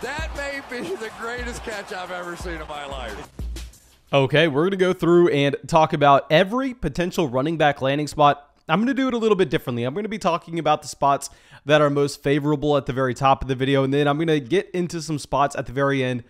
That may be the greatest catch I've ever seen in my life. Okay, we're going to go through and talk about every potential running back landing spot. I'm going to do it a little bit differently. I'm going to be talking about the spots that are most favorable at the very top of the video, and then I'm going to get into some spots at the very end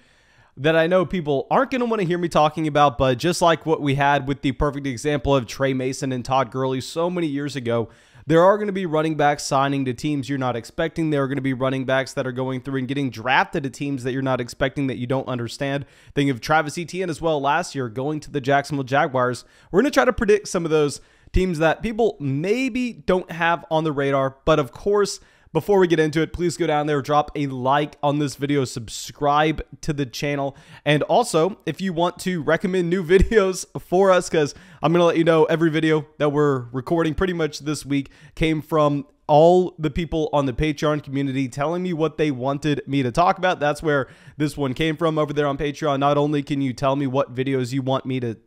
that I know people aren't going to want to hear me talking about, but just like what we had with the perfect example of Trey Mason and Todd Gurley so many years ago, there are going to be running backs signing to teams you're not expecting. There are going to be running backs that are going through and getting drafted to teams that you're not expecting, that you don't understand. Think of Travis Etienne as well last year going to the Jacksonville Jaguars. We're going to try to predict some of those teams that people maybe don't have on the radar. But of course, before we get into it, please go down there, drop a like on this video, subscribe to the channel. And also, if you want to recommend new videos for us, because I'm going to let you know every video that we're recording pretty much this week came from all the people on the Patreon community telling me what they wanted me to talk about. That's where this one came from over there on Patreon. Not only can you tell me what videos you want me to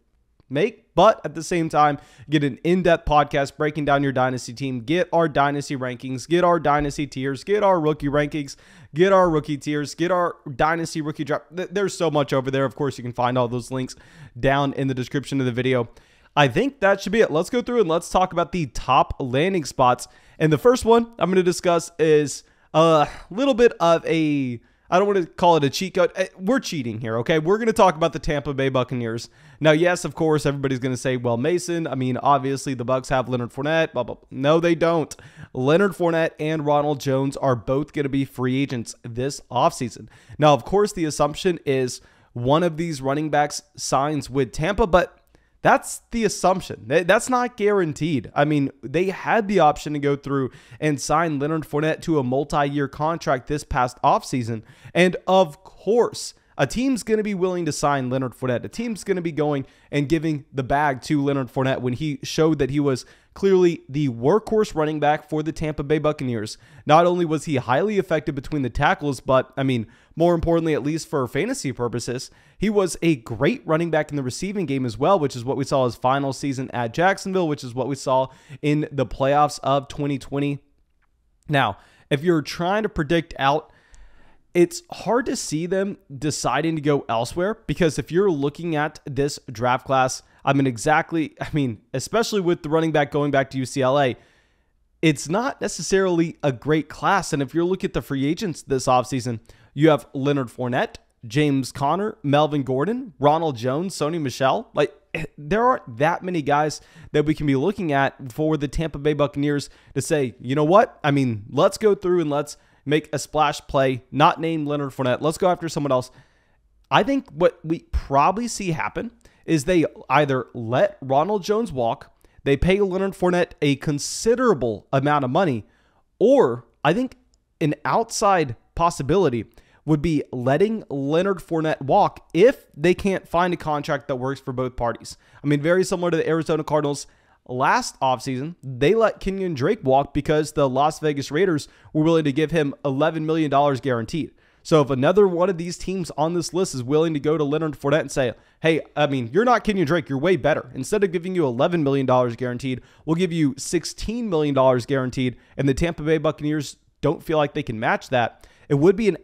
make, but at the same time, get an in-depth podcast breaking down your dynasty team, get our dynasty rankings, get our dynasty tiers, get our rookie rankings, get our rookie tiers, get our dynasty rookie draft. There's so much over there. Of course, you can find all those links down in the description of the video. I think that should be it. Let's go through and let's talk about the top landing spots. And the first one I'm going to discuss is a little bit of a, I don't want to call it a cheat code. We're cheating here, okay? We're going to talk about the Tampa Bay Buccaneers. Now, yes, of course, everybody's going to say, well, Mason, I mean, obviously the Bucs have Leonard Fournette, blah, blah, blah. No, they don't. Leonard Fournette and Ronald Jones are both going to be free agents this offseason. Now, of course, the assumption is one of these running backs signs with Tampa, but that's the assumption. That's not guaranteed. I mean, they had the option to go through and sign Leonard Fournette to a multi-year contract this past offseason. And of course, a team's going to be willing to sign Leonard Fournette. A team's going to be going and giving the bag to Leonard Fournette when he showed that he was clearly the workhorse running back for the Tampa Bay Buccaneers. Not only was he highly effective between the tackles, but I mean, more importantly, at least for fantasy purposes, he was a great running back in the receiving game as well, which is what we saw his final season at Jacksonville, which is what we saw in the playoffs of 2020. Now, if you're trying to predict out, it's hard to see them deciding to go elsewhere, because if you're looking at this draft class, especially with the running back going back to UCLA, it's not necessarily a great class. And if you're looking at the free agents this offseason, you have Leonard Fournette, James Conner, Melvin Gordon, Ronald Jones, Sony Michel. Like, there aren't that many guys that we can be looking at for the Tampa Bay Buccaneers to say, you know what? I mean, let's go through and let's make a splash play, not name Leonard Fournette. Let's go after someone else. I think what we probably see happen is they either let Ronald Jones walk, they pay Leonard Fournette a considerable amount of money, or I think an outside possibility would be letting Leonard Fournette walk if they can't find a contract that works for both parties. I mean, very similar to the Arizona Cardinals last offseason. They let Kenyon Drake walk because the Las Vegas Raiders were willing to give him $11 million guaranteed. So if another one of these teams on this list is willing to go to Leonard Fournette and say, hey, I mean, you're not Kenyon Drake, you're way better. Instead of giving you $11 million guaranteed, we'll give you $16 million guaranteed, and the Tampa Bay Buccaneers don't feel like they can match that, it would be an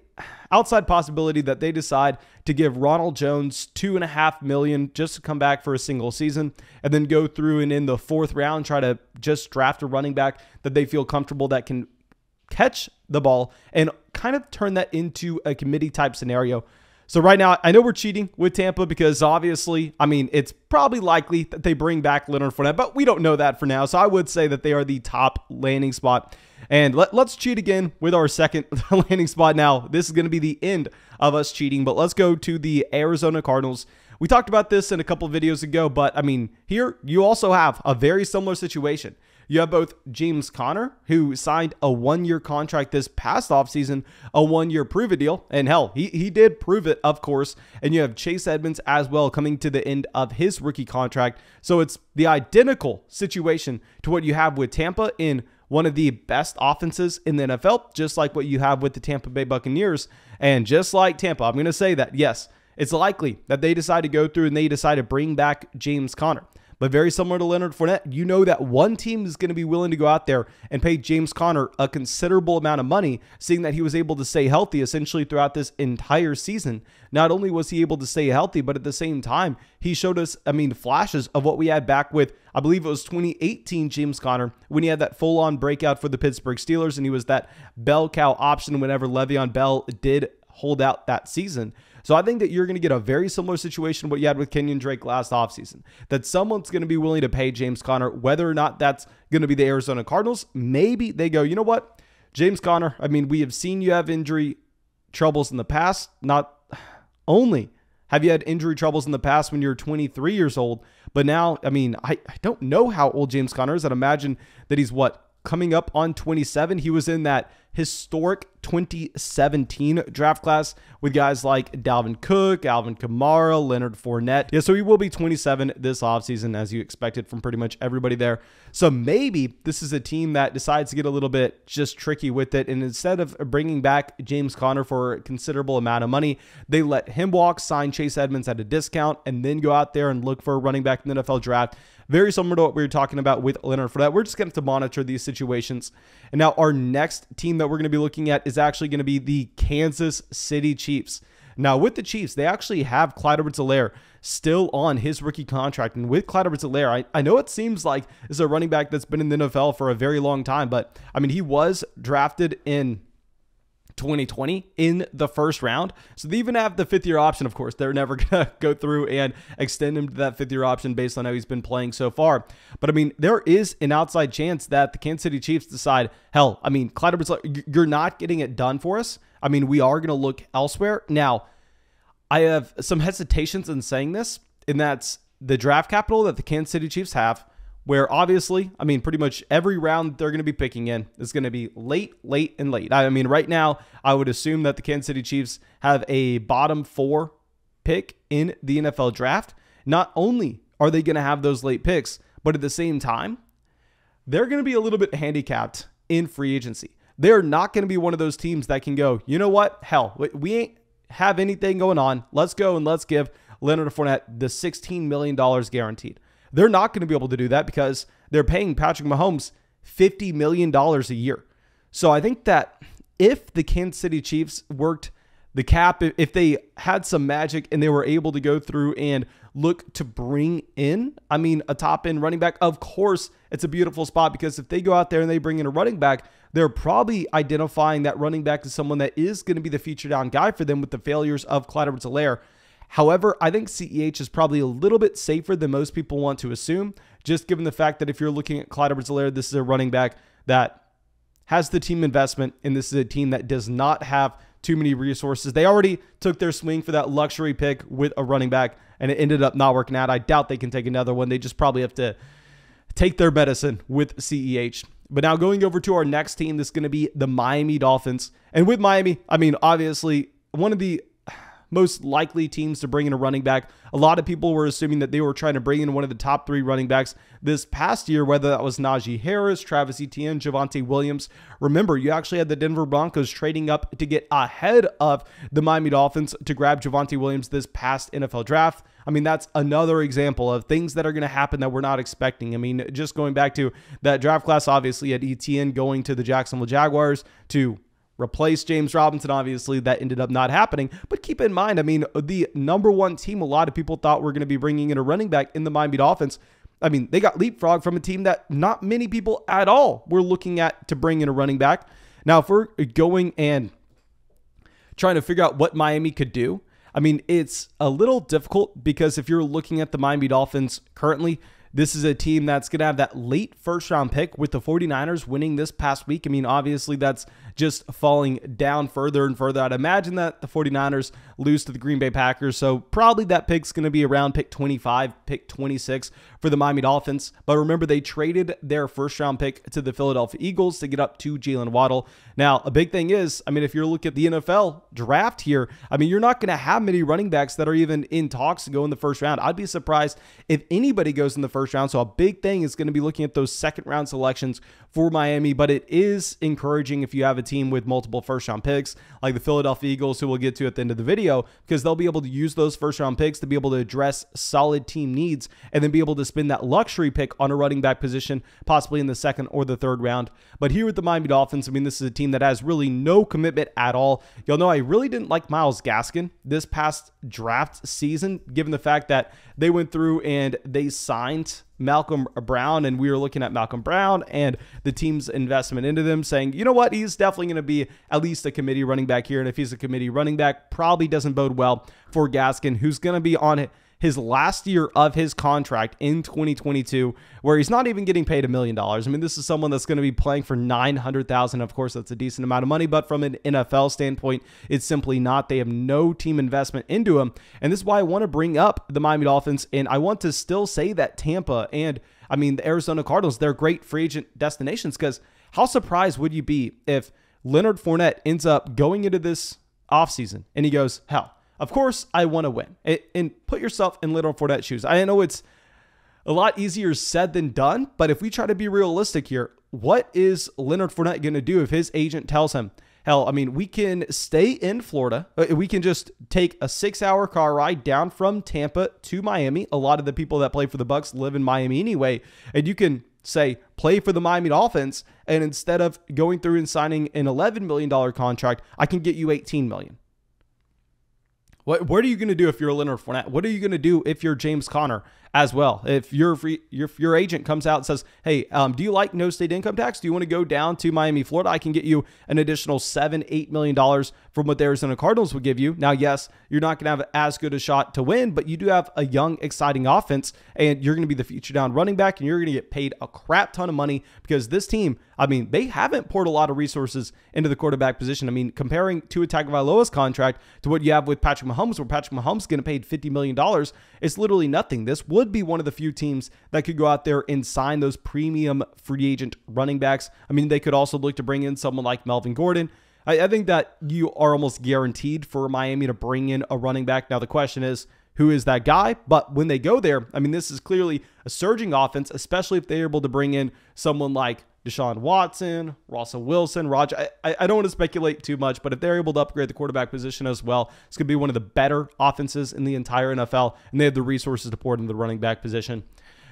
outside possibility that they decide to give Ronald Jones $2.5 million just to come back for a single season, and then go through and in the fourth round try to just draft a running back that they feel comfortable that can catch the ball and kind of turn that into a committee type scenario. So right now, I know we're cheating with Tampa because obviously, I mean, it's probably likely that they bring back Leonard Fournette, but we don't know that for now. So I would say that they are the top landing spot. And let's cheat again with our second landing spot now. This is going to be the end of us cheating, but let's go to the Arizona Cardinals. We talked about this in a couple of videos ago, but I mean, here you also have a very similar situation. You have both James Conner, who signed a one-year contract this past offseason, a one-year prove-it deal. And hell, he did prove it, of course. And you have Chase Edmonds as well coming to the end of his rookie contract. So it's the identical situation to what you have with Tampa in one of the best offenses in the NFL, just like what you have with the Tampa Bay Buccaneers. And just like Tampa, I'm going to say that, yes, it's likely that they decide to go through and they decide to bring back James Conner. But very similar to Leonard Fournette, you know that one team is going to be willing to go out there and pay James Conner a considerable amount of money, seeing that he was able to stay healthy essentially throughout this entire season. Not only was he able to stay healthy, but at the same time, he showed us, flashes of what we had back with, I believe it was 2018 James Conner, when he had that full-on breakout for the Pittsburgh Steelers, and he was that bell cow option whenever Le'Veon Bell did hold out that season. So I think that you're going to get a very similar situation to what you had with Kenyon Drake last offseason, that someone's going to be willing to pay James Conner, whether or not that's going to be the Arizona Cardinals. Maybe they go, you know what, James Conner, we have seen you have injury troubles in the past. Not only have you had injury troubles in the past when you're 23 years old, but now, I don't know how old James Conner is. I'd imagine that he's coming up on 27. He was in that historic 2017 draft class with guys like Dalvin Cook, Alvin Kamara, Leonard Fournette. Yeah, so he will be 27 this offseason, as you expected from pretty much everybody there. So maybe this is a team that decides to get a little bit just tricky with it, and instead of bringing back James Conner for a considerable amount of money, they let him walk, sign Chase Edmonds at a discount, and then go out there and look for a running back in the NFL draft. Very similar to what we were talking about with Leonard Fournette. We're just going to have to monitor these situations. And now our next team that we're going to be looking at is actually going to be the Kansas City Chiefs. Now with the Chiefs, they actually have Clyde Edwards-Helaire still on his rookie contract. And with Clyde Edwards-Helaire, I know it seems like this is a running back that's been in the NFL for a very long time, but he was drafted in 2020 in the first round. So they even have the 5th-year option. Of course, they're never going to go through and extend him to that 5th-year option based on how he's been playing so far. But there is an outside chance that the Kansas City Chiefs decide, hell, Clyde Edwards-Helaire, you're not getting it done for us. We are going to look elsewhere. Now, I have some hesitations in saying this, and that's the draft capital that the Kansas City Chiefs have, where obviously, pretty much every round they're going to be picking in is going to be late, and late. Right now, I would assume that the Kansas City Chiefs have a bottom 4 pick in the NFL draft. Not only are they going to have those late picks, but at the same time, they're going to be a little bit handicapped in free agency. They're not going to be one of those teams that can go, you know what, hell, we ain't have anything going on. Let's go and let's give Leonard Fournette the $16 million guaranteed. They're not going to be able to do that because they're paying Patrick Mahomes $50 million a year. So I think that if the Kansas City Chiefs worked the cap, if they had some magic and they were able to go through and look to bring in, a top-end running back, of course, it's a beautiful spot because if they go out there and they bring in a running back, they're probably identifying that running back as someone that is going to be the feature down guy for them with the failures of Clyde Edwards-Helaire. However, I think CEH is probably a little bit safer than most people want to assume, just given the fact that if you're looking at Clyde Edwards-Helaire, this is a running back that has the team investment, and this is a team that does not have too many resources. They already took their swing for that luxury pick with a running back, and it ended up not working out. I doubt they can take another one. They just probably have to take their medicine with CEH. But now going over to our next team, this is going to be the Miami Dolphins. And with Miami, obviously, one of the most likely teams to bring in a running back. A lot of people were assuming that they were trying to bring in one of the top 3 running backs this past year, whether that was Najee Harris, Travis Etienne, Javonte Williams. Remember, you actually had the Denver Broncos trading up to get ahead of the Miami Dolphins to grab Javonte Williams this past NFL draft. That's another example of things that are going to happen that we're not expecting. Just going back to that draft class, obviously, at Etienne going to the Jacksonville Jaguars to replace James Robinson. Obviously, that ended up not happening. But keep in mind, the number 1 team a lot of people thought were going to be bringing in a running back in the Miami Dolphins. They got leapfrogged from a team that not many people at all were looking at to bring in a running back. Now, if we're going and trying to figure out what Miami could do, it's a little difficult because if you're looking at the Miami Dolphins currently, this is a team that's going to have that late first-round pick with the 49ers winning this past week. Obviously, that's just falling down further and further. I'd imagine that the 49ers lose to the Green Bay Packers, so probably that pick's going to be around pick 25, pick 26 for the Miami Dolphins. But remember, they traded their first-round pick to the Philadelphia Eagles to get up to Jalen Waddle. Now, a big thing is, if you're looking at the NFL draft here, you're not going to have many running backs that are even in talks to go in the first round. I'd be surprised if anybody goes in the first round. So a big thing is going to be looking at those second round selections for Miami, but it is encouraging if you have a team with multiple first round picks like the Philadelphia Eagles, who we'll get to at the end of the video, because they'll be able to use those first round picks to be able to address solid team needs and then be able to spend that luxury pick on a running back position, possibly in the second or the third round. But here with the Miami Dolphins, I mean, this is a team that has really no commitment at all. You'll know I really didn't like Myles Gaskin this past draft season, given the fact that they went through and they signed Malcolm Brown, and we were looking at Malcolm Brown and the team's investment into them, saying, you know what, he's definitely going to be at least a committee running back here. And if he's a committee running back, probably doesn't bode well for Gaskin, who's going to be on his last year of his contract in 2022, where he's not even getting paid $1 million. I mean, this is someone that's going to be playing for $900,000. Of course, that's a decent amount of money, but from an NFL standpoint, it's simply not. They have no team investment into him. And this is why I want to bring up the Miami Dolphins. And I want to still say that Tampa and, I mean, the Arizona Cardinals, they're great free agent destinations, because how surprised would you be if Leonard Fournette ends up going into this offseason and he goes, hell, of course, I want to win. And put yourself in Leonard Fournette's shoes. I know it's a lot easier said than done, but if we try to be realistic here, what is Leonard Fournette going to do if his agent tells him, hell, I mean, we can stay in Florida. We can just take a 6-hour car ride down from Tampa to Miami. A lot of the people that play for the Bucs live in Miami anyway. And you can say, play for the Miami Dolphins, and instead of going through and signing an $11 million contract, I can get you $18 million. What are you going to do if you're Leonard Fournette? What are you going to do if you're James Conner as well? If your agent comes out and says, hey, do you like no state income tax? Do you want to go down to Miami, Florida? I can get you an additional $7-8 million from what the Arizona Cardinals would give you. Now, yes, you're not going to have as good a shot to win, but you do have a young, exciting offense, and you're going to be the feature down running back, and you're going to get paid a crap ton of money, because this team, I mean, they haven't poured a lot of resources into the quarterback position. I mean, comparing Tua Tagovailoa's contract to what you have with Patrick Mahomes, where Patrick Mahomes is getting paid $50 million, it's literally nothing. This would be one of the few teams that could go out there and sign those premium free agent running backs. I mean, they could also look to bring in someone like Melvin Gordon. I think that you are almost guaranteed for Miami to bring in a running back. Now, the question is, who is that guy? But when they go there, I mean, this is clearly a surging offense, especially if they're able to bring in someone like Deshaun Watson, Russell Wilson, Roger. I don't want to speculate too much, but if they're able to upgrade the quarterback position as well, it's going to be one of the better offenses in the entire NFL, and they have the resources to pour into the running back position.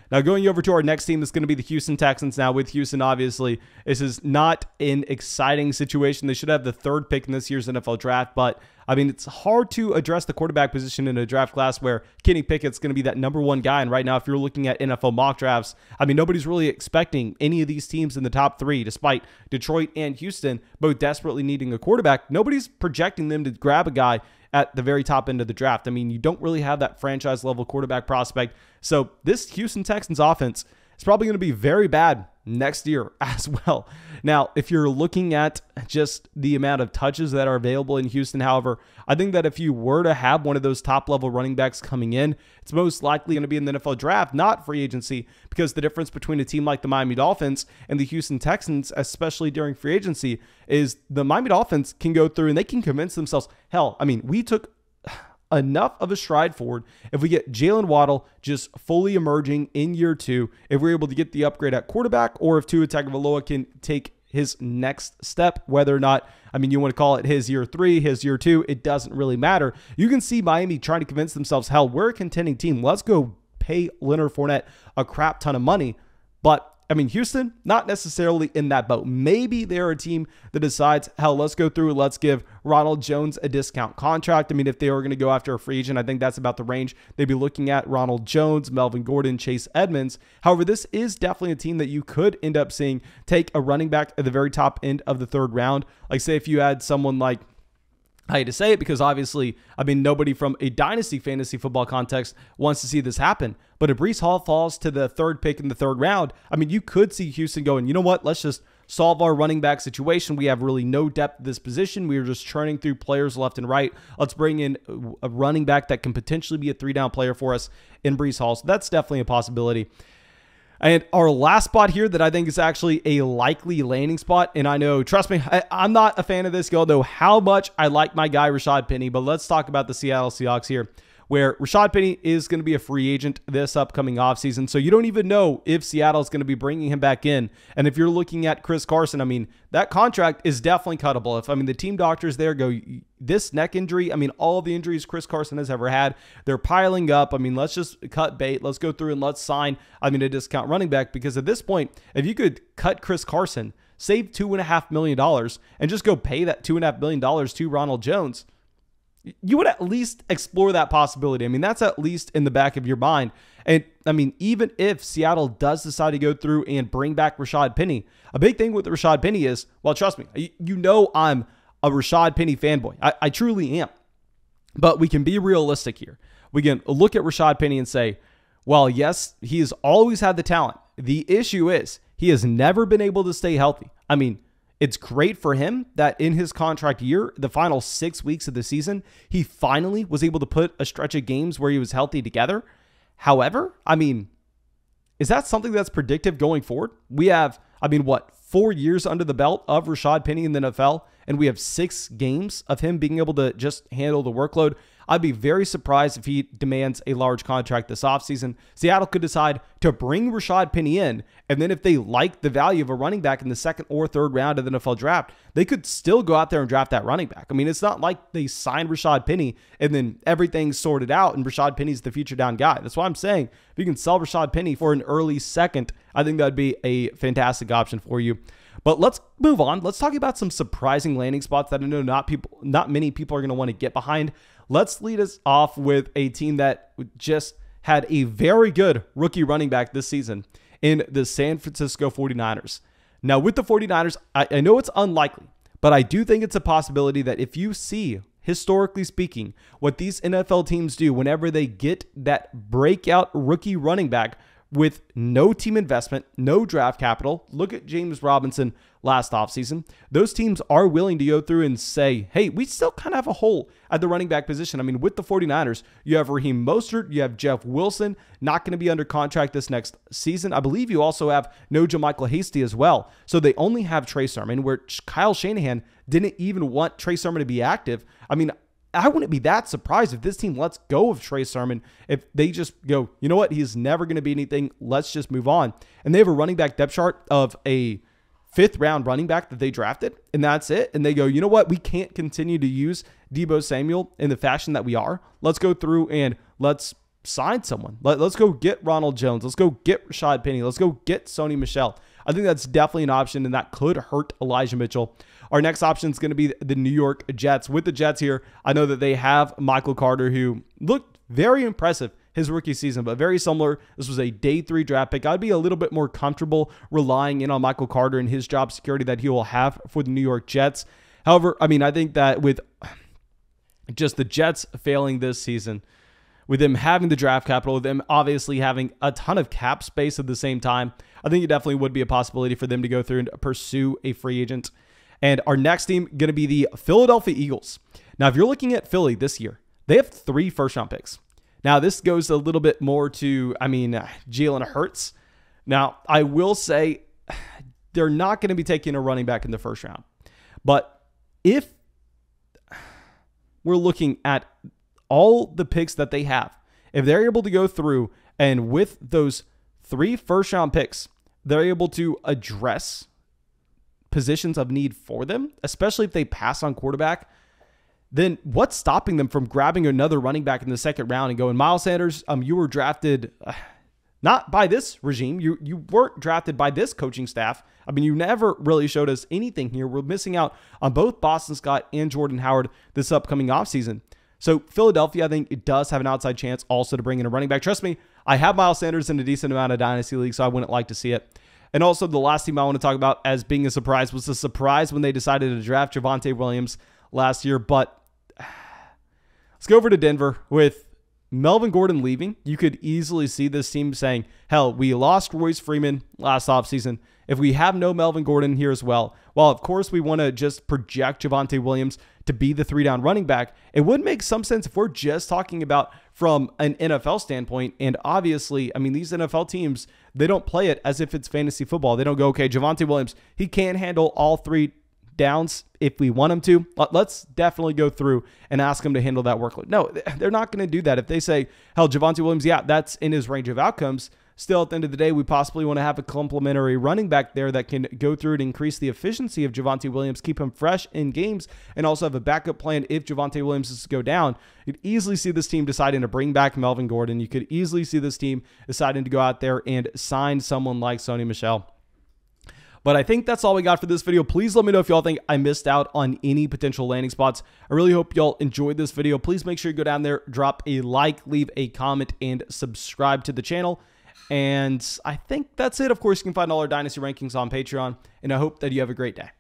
Now, going over to our next team, that's going to be the Houston Texans. Now, with Houston, obviously, this is not an exciting situation. They should have the third pick in this year's NFL draft, but I mean, it's hard to address the quarterback position in a draft class where Kenny Pickett's going to be that #1 guy. And right now, if you're looking at NFL mock drafts, I mean, nobody's really expecting any of these teams in the top 3, despite Detroit and Houston both desperately needing a quarterback. Nobody's projecting them to grab a guy at the very top end of the draft. I mean, you don't really have that franchise level quarterback prospect. So this Houston Texans offense is probably going to be very bad next year as well. Now, if you're looking at just the amount of touches that are available in Houston, however, I think that if you were to have one of those top level running backs coming in, it's most likely going to be in the NFL draft, not free agency, because the difference between a team like the Miami Dolphins and the Houston Texans, especially during free agency, is the Miami Dolphins can go through and they can convince themselves, hell, I mean, we took enough of a stride forward if we get Jalen Waddle just fully emerging in year 2, if we're able to get the upgrade at quarterback, or if Tua Tagovailoa can take his next step, whether or not, I mean, you want to call it his year 3, his year 2, it doesn't really matter. You can see Miami trying to convince themselves, hell, we're a contending team. Let's go pay Leonard Fournette a crap ton of money. But I mean, Houston, not necessarily in that boat. Maybe they're a team that decides, hell, let's go through and let's give Ronald Jones a discount contract. I mean, if they were going to go after a free agent, I think that's about the range they'd be looking at: Ronald Jones, Melvin Gordon, Chase Edmonds. However, this is definitely a team that you could end up seeing take a running back at the very top end of the 3rd round. Like, say, if you had someone like, I hate to say it, because obviously, I mean, nobody from a dynasty fantasy football context wants to see this happen. But if Breece Hall falls to the 3rd pick in the 3rd round, I mean, you could see Houston going, you know what, let's just solve our running back situation. We have really no depth at this position. We are just churning through players left and right. Let's bring in a running back that can potentially be a 3-down player for us in Breece Hall. So that's definitely a possibility. And our last spot here that I think is actually a likely landing spot, and I know, trust me, I'm not a fan of this. Y'all know how much I like my guy Rashad Penny, but let's talk about the Seattle Seahawks here. where Rashad Penny is going to be a free agent this upcoming offseason. So you don't even know if Seattle is going to be bringing him back in. And if you're looking at Chris Carson, I mean, that contract is definitely cuttable. If, I mean, the team doctors there go, this neck injury, I mean, all of the injuries Chris Carson has ever had, they're piling up. I mean, let's just cut bait. Let's go through and let's sign, I mean, a discount running back, because at this point, if you could cut Chris Carson, save $2.5 million and just go pay that $2.5 million to Ronald Jones, you would at least explore that possibility. I mean, that's at least in the back of your mind. And I mean, even if Seattle does decide to go through and bring back Rashad Penny, a big thing with Rashad Penny is, well, trust me, you know I'm a Rashad Penny fanboy. I truly am. But we can be realistic here. We can look at Rashad Penny and say, well, yes, he has always had the talent. The issue is he has never been able to stay healthy. I mean, it's great for him that in his contract year, the final 6 weeks of the season, he finally was able to put a stretch of games where he was healthy together. However, I mean, is that something that's predictive going forward? We have, I mean, what, 4 years under the belt of Rashad Penny in the NFL, and we have 6 games of him being able to just handle the workload. I'd be very surprised if he demands a large contract this offseason. Seattle could decide to bring Rashad Penny in, and then if they like the value of a running back in the second or third round of the NFL draft, they could still go out there and draft that running back. I mean, it's not like they signed Rashad Penny and then everything's sorted out and Rashad Penny's the future down guy. That's why I'm saying if you can sell Rashad Penny for an early second, I think that'd be a fantastic option for you. But let's move on. Let's talk about some surprising landing spots that I know not many people are going to want to get behind. Let's lead us off with a team that just had a very good rookie running back this season in the San Francisco 49ers. Now, with the 49ers, I know it's unlikely, but I do think it's a possibility that if you see, historically speaking, what these NFL teams do whenever they get that breakout rookie running back with no team investment, no draft capital. Look at James Robinson last offseason. Those teams are willing to go through and say, hey, we still kind of have a hole at the running back position. I mean, with the 49ers, you have Raheem Mostert, you have Jeff Wilson, not going to be under contract this next season. I believe you also have no JaMychal Hasty as well. So they only have Trey Sermon, where Kyle Shanahan didn't even want Trey Sermon to be active. I mean, I wouldn't be that surprised if this team lets go of Trey Sermon, if they just go, you know what, he's never going to be anything, let's just move on. And they have a running back depth chart of a 5th round running back that they drafted, and that's it. And they go, you know what, we can't continue to use Deebo Samuel in the fashion that we are. Let's go through and let's sign someone. Let's go get Ronald Jones. Let's go get Rashad Penny. Let's go get Sony Michel. I think that's definitely an option, and that could hurt Elijah Mitchell. Our next option is going to be the New York Jets. With the Jets here, I know that they have Michael Carter, who looked very impressive his rookie season, but very similar. This was a day 3 draft pick. I'd be a little bit more comfortable relying in on Michael Carter and his job security that he will have for the New York Jets. However, I mean, I think that with just the Jets failing this season, with them having the draft capital, with them obviously having a ton of cap space at the same time, I think it definitely would be a possibility for them to go through and pursue a free agent. And our next team going to be the Philadelphia Eagles. Now, if you're looking at Philly this year, they have 3 first-round picks. Now, this goes a little bit more to, I mean, Jalen Hurts. Now, I will say they're not going to be taking a running back in the first round. But if we're looking at all the picks that they have, if they're able to go through and with those 3 first-round picks, they're able to address positions of need for them, especially if they pass on quarterback, then what's stopping them from grabbing another running back in the second round and going, Miles Sanders, you were drafted not by this regime. You weren't drafted by this coaching staff. I mean, you never really showed us anything here. We're missing out on both Boston Scott and Jordan Howard this upcoming offseason. So Philadelphia, I think it does have an outside chance also to bring in a running back. Trust me, I have Miles Sanders in a decent amount of Dynasty leagues, so I wouldn't like to see it. And also the last team I want to talk about as being a surprise was the surprise when they decided to draft Javonte Williams last year. But let's go over to Denver. With Melvin Gordon leaving, you could easily see this team saying, hell, we lost Royce Freeman last offseason. If we have no Melvin Gordon here as well, of course we want to just project Javonte Williams to be the 3-down running back, it would make some sense if we're just talking about from an NFL standpoint. And obviously, I mean, these NFL teams, they don't play it as if it's fantasy football. They don't go, okay, Javonte Williams, he can't handle all 3 downs if we want them to. Let's definitely go through and ask them to handle that workload. No, they're not going to do that. If they say, hell, Javonte Williams, yeah, that's in his range of outcomes. Still, at the end of the day, we possibly want to have a complementary running back there that can go through and increase the efficiency of Javonte Williams, keep him fresh in games, and also have a backup plan if Javonte Williams is to go down. You'd easily see this team deciding to bring back Melvin Gordon. You could easily see this team deciding to go out there and sign someone like Sony Michel. But I think that's all we got for this video. Please let me know if y'all think I missed out on any potential landing spots. I really hope y'all enjoyed this video. Please make sure you go down there, drop a like, leave a comment, and subscribe to the channel. And I think that's it. Of course, you can find all our Dynasty rankings on Patreon, and I hope that you have a great day.